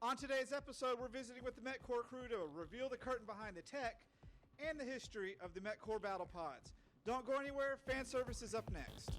On today's episode, we're visiting with the MechCorps crew to reveal the curtain behind the tech and the history of the MechCorps battle pods. Don't go anywhere, fan service is up next.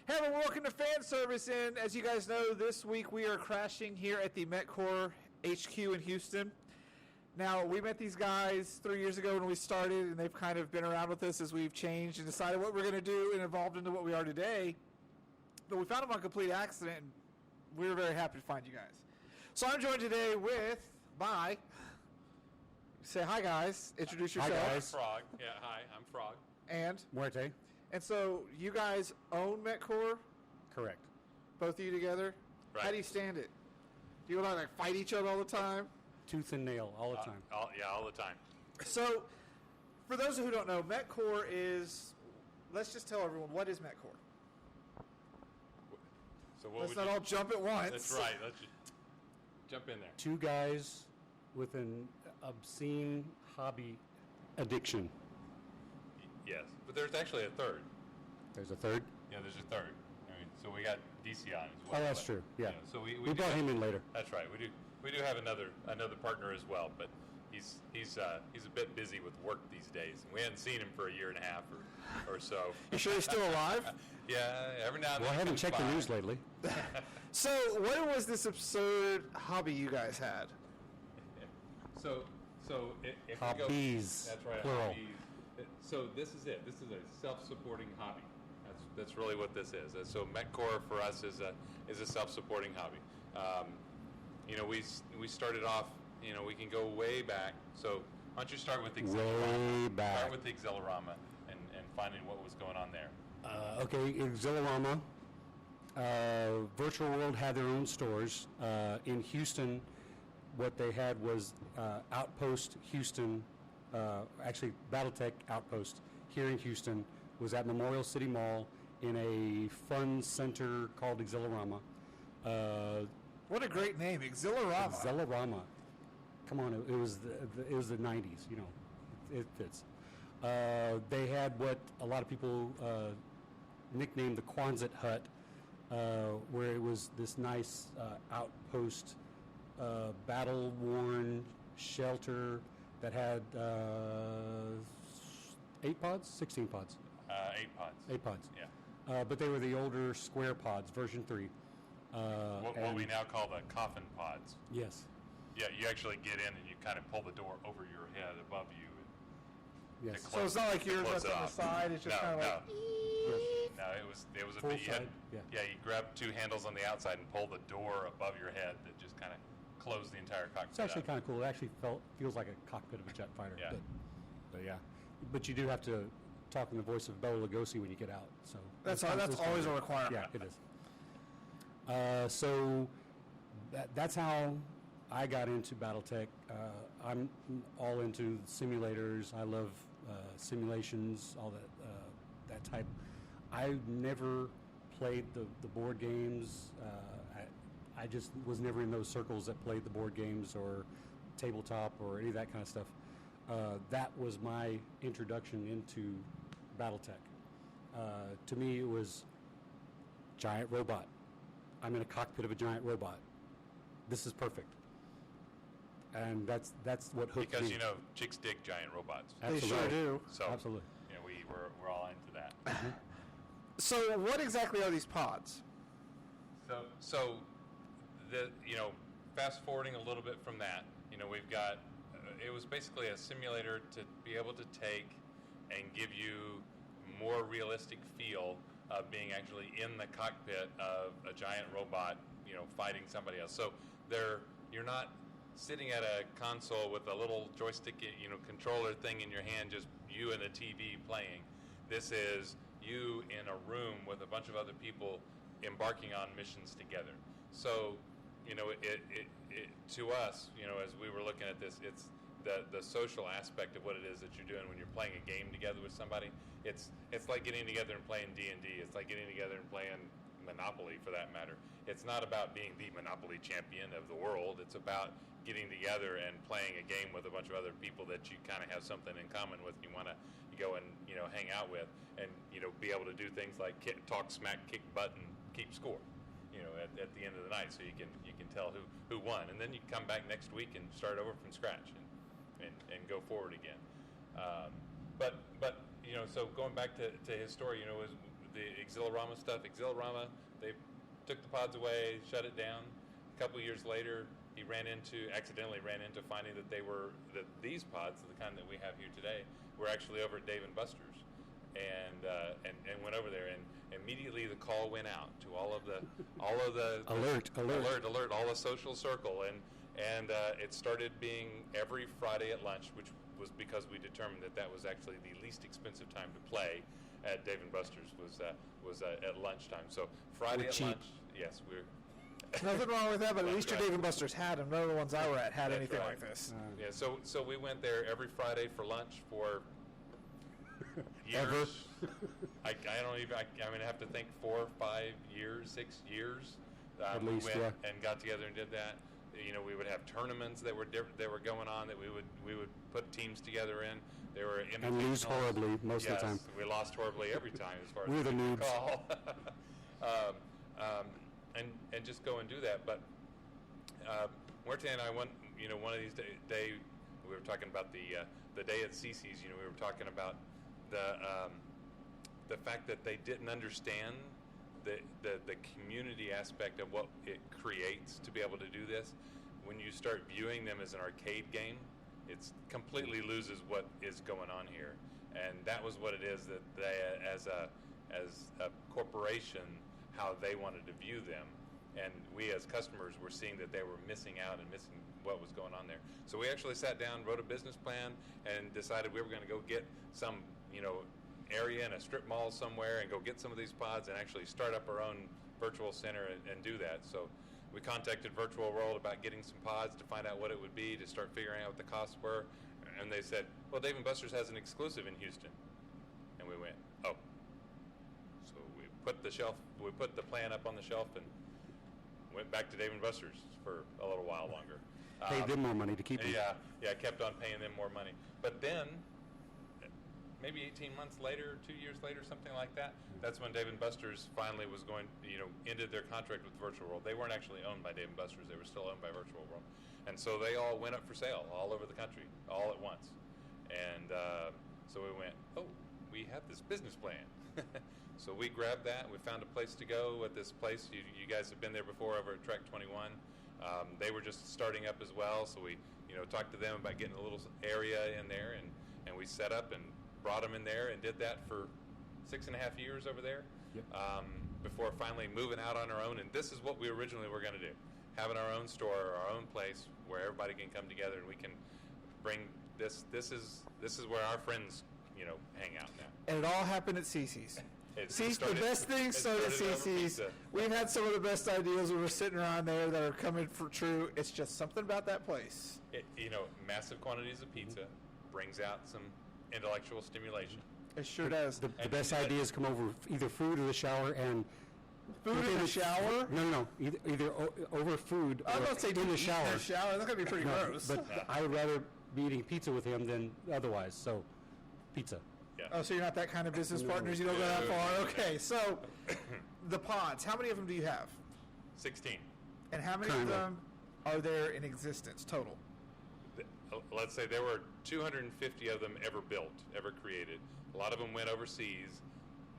Hey everyone, welcome to Fan Service. And as you guys know, this week we are crashing here at the MechCorps HQ in Houston. Now, we met these guys 3 years ago when we started, and they've kind of been around with us as we've changed and decided what we're going to do and evolved into what we are today. But we found them on complete accident, and we were very happy to find you guys. So I'm joined today by... Say hi, guys. Introduce yourselves. Hi, guys. Phrogg. Yeah, hi, I'm Phrogg. And? Muerte. And so, you guys own MechCorps? Correct. Both of you together? Right. How do you stand it? Do you like fight each other all the time? Tooth and nail all the time. All the time. So, for those who don't know, MechCorps is, let's just tell everyone, what is MechCorps? So what Let's not all jump at once. That's right. Let's just jump in there. Two guys with an obscene hobby addiction. Yes, but there's actually a third. There's a third? Yeah, there's a third. I mean, so we got DC on as well. Oh, that's true. Yeah. So we brought him in later. That's right. We do have another partner as well, but he's a bit busy with work these days. We hadn't seen him for a year and a half or so. You sure he's still alive? Yeah, every now and then. Well, I haven't checked the news lately. So, what was this absurd hobby you guys had? So if Hobbies. we go, that's right. Plural. Hobbies. So this is it. This is a self-supporting hobby. That's really what this is. So MechCorps for us is a self-supporting hobby. We started off. We can go way back. So why don't you start with the Way back. Start with the Excelerama and finding what was going on there. Okay, Excelerama. Virtual World had their own stores. In Houston, what they had was Outpost Houston. Actually, BattleTech Outpost here in Houston was at Memorial City Mall in a fun center called Excelerama. What a great name, Excelerama. Excelerama. Come on, it was the 90s, it fits. They had what a lot of people nicknamed the Quonset Hut, where it was this nice outpost, battle-worn shelter that had 8 pods? 16 pods. 8 pods. 8 pods. Yeah. But they were the older square pods, version 3. What we now call the coffin pods. Yes. Yeah, you actually get in and you kind of pull the door over your head above you. Yes. So it's not like yours that's on the side, it's just kind of like... No, it was a Full bit. side, yeah. You grab 2 handles on the outside and pull the door above your head that just kind of close the entire cockpit. It's actually up. kind of cool. It actually feels like a cockpit of a jet fighter. Yeah. But yeah. But you do have to talk in the voice of Bela Lugosi when you get out. So That's always a requirement. Yeah, it is. So that's how I got into BattleTech. I'm all into simulators. I love simulations, all that type. I never played the board games. I just was never in those circles that played the board games or tabletop or any of that kind of stuff. That was my introduction into BattleTech. To me, it was giant robot. I'm in a cockpit of a giant robot. This is perfect. And that's what hooked me. Because chicks dig giant robots. Absolutely. They sure do. So Absolutely. We're all into that. So what exactly are these pods? So fast forwarding a little bit from that, we've got it was basically a simulator to be able to take and give you more realistic feel of being actually in the cockpit of a giant robot, fighting somebody else. So you're not sitting at a console with a little joystick, controller thing in your hand, just you and a TV playing. This is you in a room with a bunch of other people embarking on missions together. So, to us, as we were looking at this, it's the social aspect of what it is that you're doing when you're playing a game together with somebody. It's like getting together and playing D&D. It's like getting together and playing Monopoly, for that matter. It's not about being the Monopoly champion of the world. It's about getting together and playing a game with a bunch of other people that you kind of have something in common with. You want to go and hang out with, and be able to do things like talk smack, kick butt, and keep score. At the end of the night, so you can tell who won, and then you come back next week and start over from scratch and go forward again. But so going back to his story, was the Exilorama stuff. Exilorama, they took the pods away, shut it down. A couple of years later, he accidentally ran into finding that these pods, the kind that we have here today, were actually over at Dave & Buster's, and went over there, and immediately the call went out to all of the alert, all the social circle, and it started being every Friday at lunch, which was because we determined that was actually the least expensive time to play at Dave & Buster's was at lunchtime. So Friday at lunch, yes, we're. Nothing wrong with that, but at least your right. Dave & Buster's had them. None of the ones I were at had That's anything right. like this. Yeah, so we went there every Friday for lunch for years. Ever? I don't even. I have to think 4, 5 years, 6 years. At we least, went yeah. and got together and did that. We would have tournaments that were going on that we would put teams together in. They were And lose invitationals. horribly most of the time. We lost horribly every time, as far as We're the I noobs. recall. And just go and do that. But Muerte and I went. One of these day we were talking about the day at CC's. We were talking about the fact that they didn't understand the community aspect of what it creates to be able to do this. When you start viewing them as an arcade game, it completely loses what is going on here, and that was what it is that they, as a corporation, how they wanted to view them, and we as customers were seeing that they were missing out and missing what was going on there. So we actually sat down, wrote a business plan, and decided we were going to go get some area in a strip mall somewhere and go get some of these pods and actually start up our own virtual center and do that. So we contacted Virtual World about getting some pods to find out what it would be, to start figuring out what the costs were, and they said, well, Dave & Buster's has an exclusive in Houston. And we went, oh. So we put the plan up on the shelf and went back to Dave & Buster's for a little while longer. Paid them more money to keep them. Yeah, kept on paying them more money. But then, maybe 18 months later, 2 years later, something like that, that's when Dave & Buster's finally was ended their contract with Virtual World. They weren't actually owned by Dave & Buster's. They were still owned by Virtual World. And so they all went up for sale all over the country, all at once. And so we went, oh, we have this business plan. So we grabbed that. We found a place to go at this place. You guys have been there before over at Track 21. They were just starting up as well. So we talked to them about getting a little area in there. And we set up and brought them in there and did that for 6.5 years over there. Yep. Before finally moving out on our own. And this is what we originally were going to do. Having our own store, our own place where everybody can come together and we can bring this. This is where our friends, hang out now. And it all happened at CC's. The best things started at over CC's. pizza. We've had some of the best ideas when we're sitting around there that are coming for true. It's just something about that place. Massive quantities of pizza brings out some intellectual stimulation. It sure does. The best ideas come over either food or the shower, and Food in the shower? No. Either over food I was or about to say, in the shower. In the shower? That's going to be pretty No, gross. but I would rather be eating pizza with him than otherwise. So, pizza. Yeah. Oh, so you're not that kind of business partners? You don't go that far? Okay, so the pods, how many of them do you have? 16. And how many Kinda. of them are there in existence total? Let's say there were 250 of them ever built, ever created. A lot of them went overseas.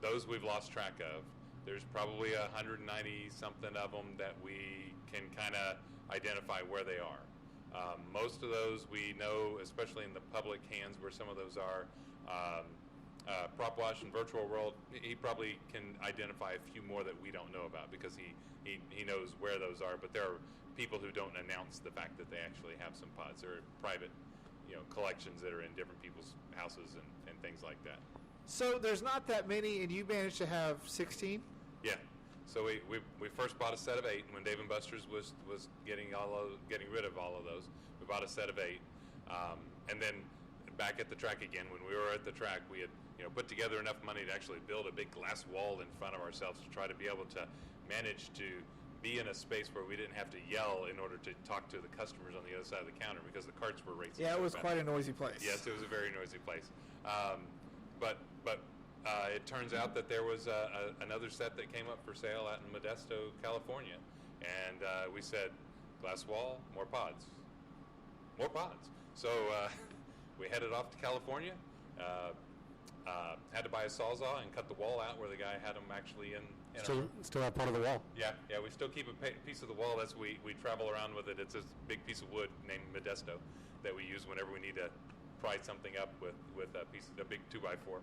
Those we've lost track of. There's probably 190 something of them that we can kind of identify where they are. Most of those we know, especially in the public hands where some of those are. Prop Wash and Virtual World, he probably can identify a few more that we don't know about because he knows where those are. But there are people who don't announce the fact that they actually have some pods. They're private, collections that are in different people's houses and things like that. So there's not that many, and you managed to have 16? Yeah. So we first bought a set of 8 when Dave & Buster's was getting rid of all of those. We bought a set of 8, and then back at the track again, when we were at the track, we had put together enough money to actually build a big glass wall in front of ourselves to try to be able to manage to be in a space where we didn't have to yell in order to talk to the customers on the other side of the counter, because the carts were racing. Yeah, it so was fast. quite a noisy place. Yes, it was a very noisy place. But it turns out that there was another set that came up for sale out in Modesto, California, and we said, glass wall, more pods. So we headed off to California. Had to buy a sawzall and cut the wall out where the guy had them actually in Still have part of the wall. Yeah, we still keep a piece of the wall. We travel around with it. It's this big piece of wood named Modesto that we use whenever we need to pry something up with a big 2x4.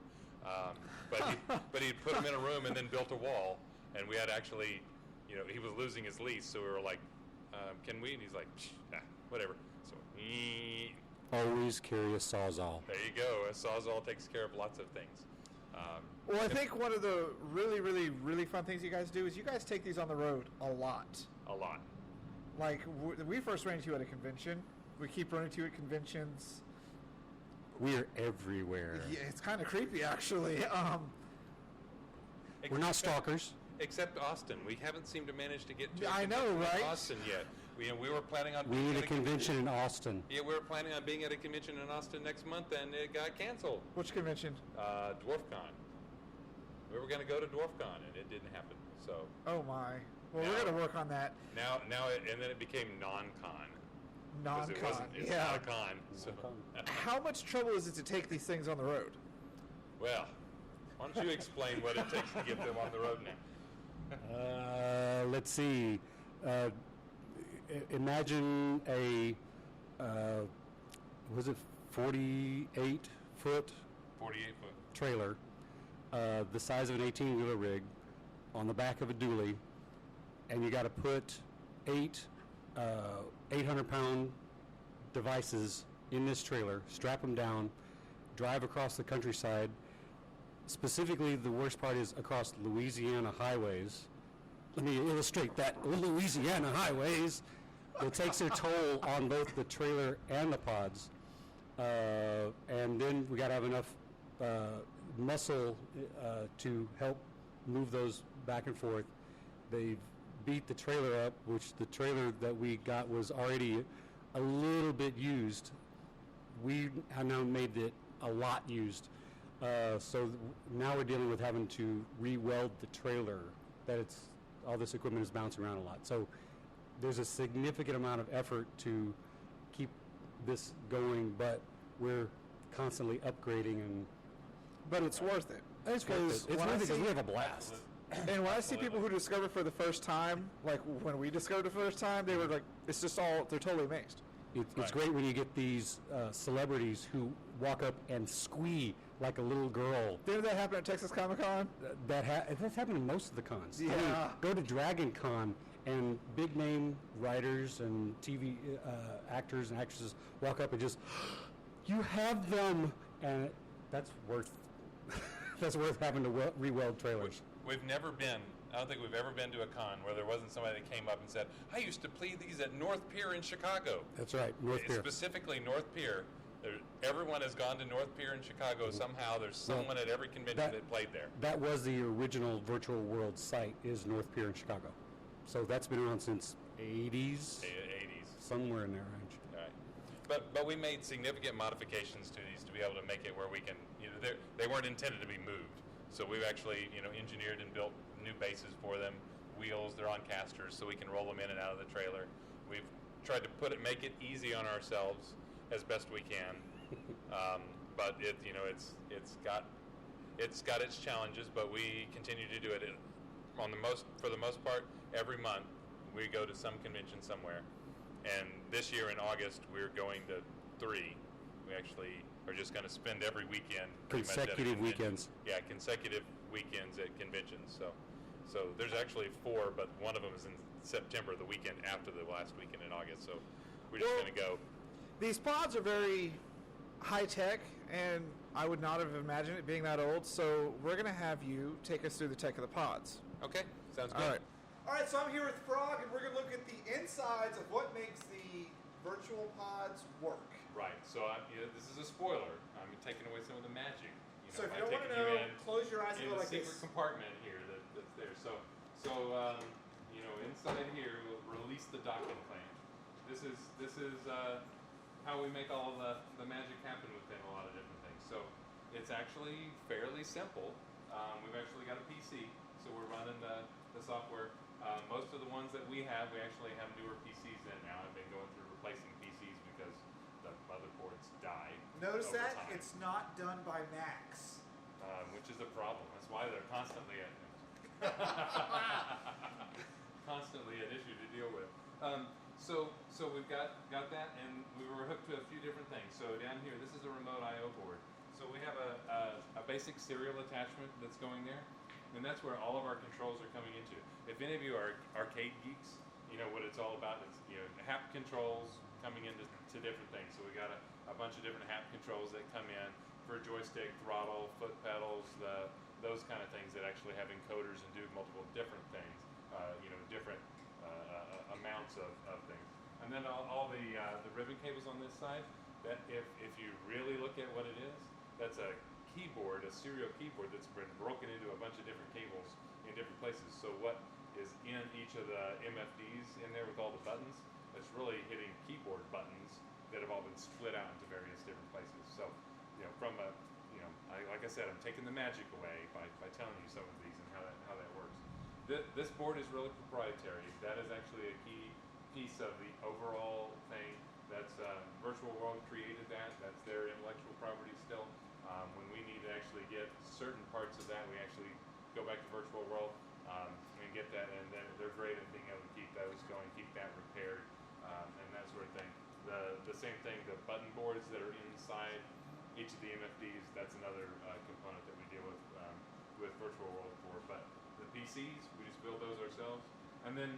But he'd put them in a room and then built a wall, and we had actually, he was losing his lease, so we were like, can we? And he's like, whatever. So always carry a sawzall. there you go. A sawzall takes care of lots of things. Well, I think one of the really, really, really fun things you guys do is you guys take these on the road a lot. A lot. Like, we first ran into you at a convention. We keep running into you at conventions. We're everywhere. Yeah, it's kind of creepy, actually. We're not stalkers. Except Austin. We haven't seemed to manage to get to I know, right? Austin yet. We were planning on We being need at a convention in Austin. Yeah, we were planning on being at a convention in Austin next month, and it got canceled. Which convention? DwarfCon. We were going to go to DwarfCon, and it didn't happen. So Oh, my. Well, Now- we're going to work on that. and then it became non-con. 'Cause Non-con. It wasn't. It's Yeah. not a con. So, How much trouble is it to take these things on the road? well, why don't you explain what it takes to get them on the road now? Let's see. Imagine a, was it 48-foot 48-foot. trailer, the size of an 18-wheeler rig, on the back of a dually, and you got to put 8 800-pound devices in this trailer, strap them down, drive across the countryside. Specifically, the worst part is across Louisiana highways. Let me illustrate that. Louisiana highways. It takes their toll on both the trailer and the pods. And then we got to have enough muscle to help move those back and forth. They've beat the trailer up, which the trailer that we got was already a little bit used. We have now made it a lot used. So now we're dealing with having to re-weld the trailer. All this equipment is bouncing around a lot. So there's a significant amount of effort to keep this going, but we're constantly upgrading But it's worth it. it's worth it. It's worth it because we have a blast. And when I see people who discover for the first time, like when we discovered the first time, they were like, it's just they're totally amazed. It's Right. great when you get these celebrities who walk up and squee like a little girl. Didn't that happen at Texas Comic-Con? That's happened in most of the cons. I mean, Yeah. go to Dragon Con and big name writers and TV actors and actresses walk up and just, you have them, and that's worth that's worth having to re-weld trailers. We've never been, I don't think we've ever been to a con where there wasn't somebody that came up and said, I used to play these at North Pier in Chicago. That's right, North Pier. Specifically North Pier. Everyone has gone to North Pier in Chicago somehow. There's someone at every convention that played there. That was the original virtual world site, is North Pier in Chicago. So that's been around since 80s, 80s. somewhere in that range. All right. But we made significant modifications to these to be able to make it where we can, they weren't intended to be moved. So we've actually, engineered and built new bases for them. Wheels, they're on casters, so we can roll them in and out of the trailer. We've tried to make it easy on ourselves as best we can. But it's got its challenges, but we continue to do it. For the most part, every month we go to some convention somewhere. And this year in August, we're going to 3. We actually are just going to spend every weekend. pretty much at a Consecutive convention. weekends. Yeah, consecutive weekends at conventions. So there's actually 4, but one of them is in September, the weekend after the last weekend in August. So we're just going to go. These pods are very high tech, and I would not have imagined it being that old. So we're going to have you take us through the tech of the pods. Okay, sounds good. All right. All right, so I'm here with Phrogg, and we're going to look at the insides of what makes the virtual pods work. Right. So this is a spoiler. I'm taking away some of the magic. So if you don't want to know, close your eyes and go like this. In the secret compartment here that's there. So inside here we'll release the docking clamp. This is how we make all the magic happen within a lot of different things. So it's actually fairly simple. We've actually got a PC, so we're running the software. Most of the ones that we actually have newer PCs in now. I've been going through replacing PCs because the motherboards die. Notice over that time. it's not done by Macs. Which is a problem. That's why they're constantly constantly an issue to deal with. So we've got that, and we were hooked to a few different things. So down here, this is a remote I/O board. So we have a basic serial attachment that's going there, and that's where all of our controls are coming into. If any of you are arcade geeks, you know what it's all about. It's hap controls coming into different things. So we got a bunch of different hap controls that come in for joystick, throttle, foot pedals, those kind of things that actually have encoders and do multiple different things, different amounts of things. And then all the ribbon cables on this side, that if you really look at what it is, that's a keyboard, a serial keyboard that's been broken into a bunch of different cables in different places. So what is in each of the MFDs in there with all the buttons, that's really hitting keyboard buttons that have all been split out into various different places. So like I said, I'm taking the magic away by telling you some of these and how that works. This board is really proprietary. That is actually a key piece of the overall thing. That's Virtual World created that. That's their intellectual property still. When we need to actually get certain parts of that, we actually go back to Virtual World and get that, and then they're great at being able to keep those going, keep that repaired, and that sort of thing. The same thing, the button boards that are inside each of the MFDs, that's another component that we deal with Virtual World for. But the PCs, we just build those ourselves. And then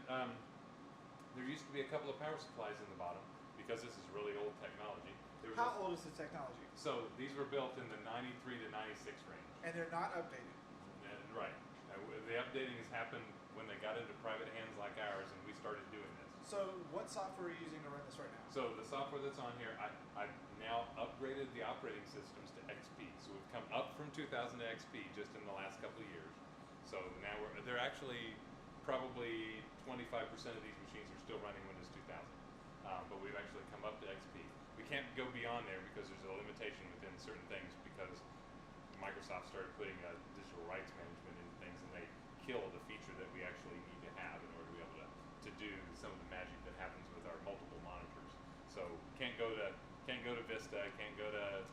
there used to be a couple of power supplies in the bottom because this is really old technology. How old is the technology? So these were built in the 93 to 96 range. And they're not updated. Right. The updating has happened when they got into private hands like ours and we started doing this. So what software are you using to run this right now? So the software that's on here, I've now upgraded the operating systems to XP. So we've come up from 2000 to XP just in the last couple of years. So now they're actually probably 25% of these machines are still running Windows 2000. But we've actually come up to XP. We can't go beyond there because there's a limitation within certain things because Microsoft started putting digital rights management into things and they kill the feature that we actually need to have in order to be able to do some of the magic that happens with our multiple monitors. So can't go to Vista, can't go to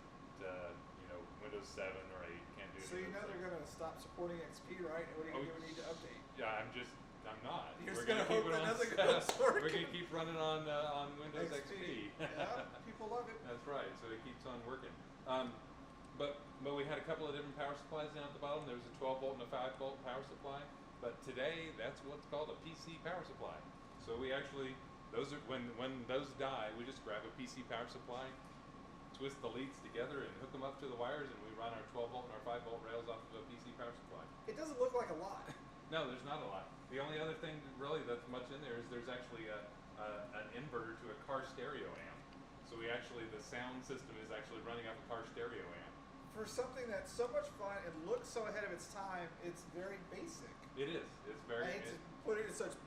Windows 7 or 8, can't do it. So they're going to stop supporting XP, right? What are you going to need to update? Yeah, I'm not. You're just going to hope that nothing goes working. We're going to keep running on Windows XP. Yeah, people love it. That's right. So it keeps on working. But we had a couple of different power supplies down at the bottom. There was a 12 volt and a 5 volt power supply. But today, that's what's called a PC power supply. So we actually, those are when those die, we just grab a PC power supply, twist the leads together, and hook them up to the wires, and we run our 12 volt and our 5 volt rails off of a PC power supply. It doesn't look like a lot. No, there's not a lot. The only other thing really that's much in there is there's actually an inverter to a car stereo amp. So the sound system is actually running off a car stereo amp. For something that's so much fun and looks so ahead of its time, it's very basic. It is. It's very. I hate to put it in such,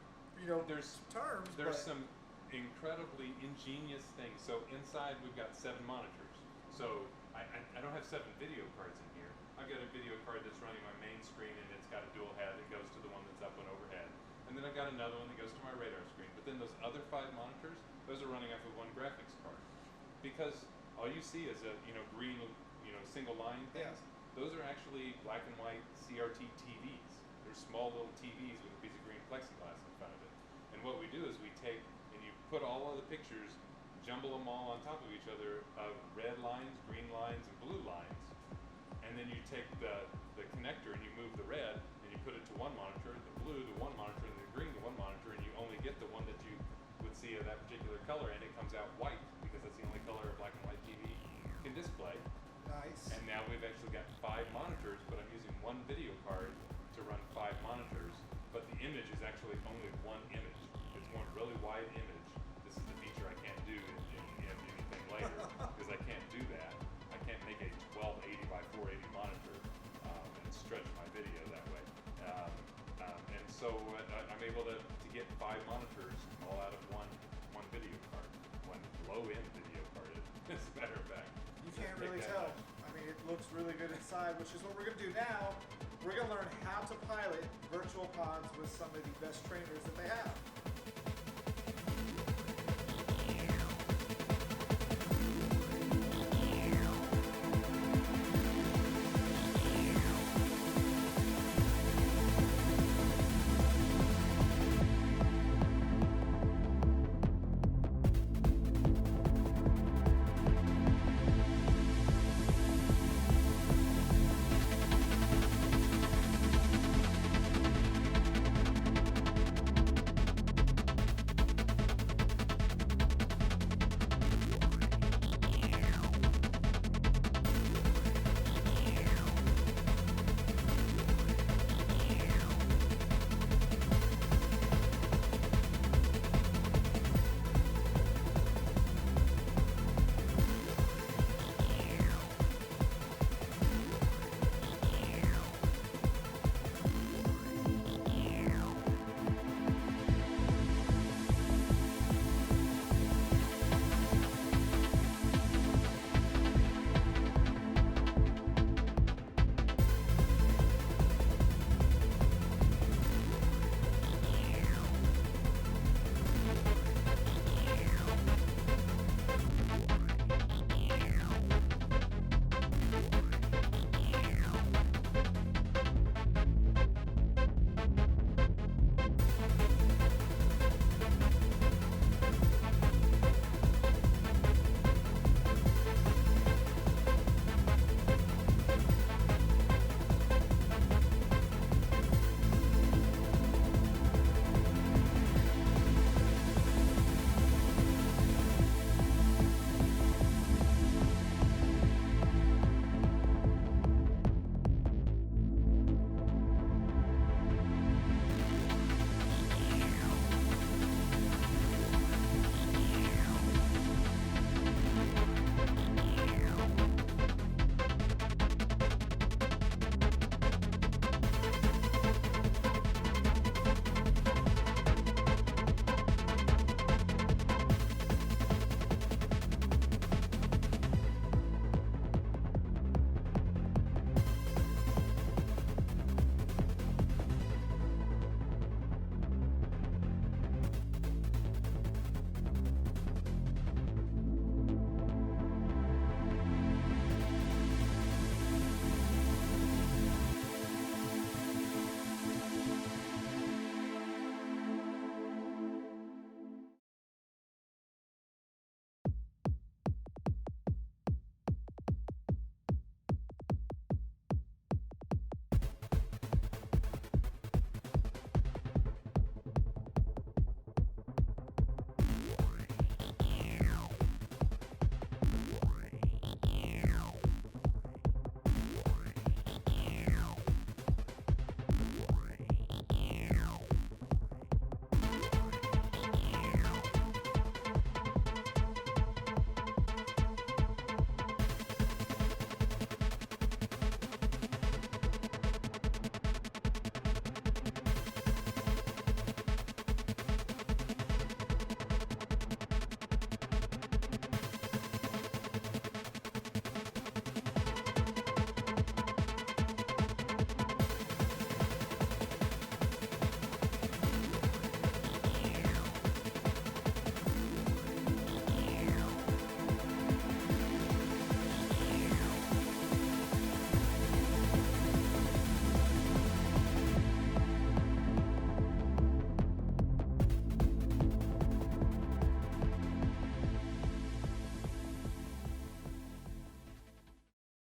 terms. There's some incredibly ingenious things. So inside we've got 7 monitors. So I don't have 7 video cards in here. I've got a video card that's running my main screen and it's got a dual head that goes to the one that's up and overhead. And then I've got another one that goes to my radar screen. But then those other 5 monitors, those are running off of one graphics card. Because all you see is a green single line things. Yeah. Those are actually black and white CRT TVs. They're small little TVs with a piece of green plexiglass in front of it. And what we do is we take and you put all of the pictures, jumble them all on top of each other of red lines, green lines, and blue lines, and then you take the connector and you move the red and you put it to one monitor, the blue to one monitor, and the green to one monitor, and you only get the one that you would see of that particular color, and it comes out white because that's the only color a black and white TV can display. Nice. And now we've actually got 5 monitors, but I'm using one video card to run 5 monitors, but the image is actually only one image. It's one really wide image. This is the feature I can't do in anything later because I can't do that. I can't make a 1280 by 480 monitor and stretch my video that way. And so I'm able to get 5 monitors all out of one video card, one low-end video card, as a matter of fact. You can't really tell. I mean, it looks really good inside, which is what we're going to do now. We're going to learn how to pilot virtual pods with some of the best trainers that they have.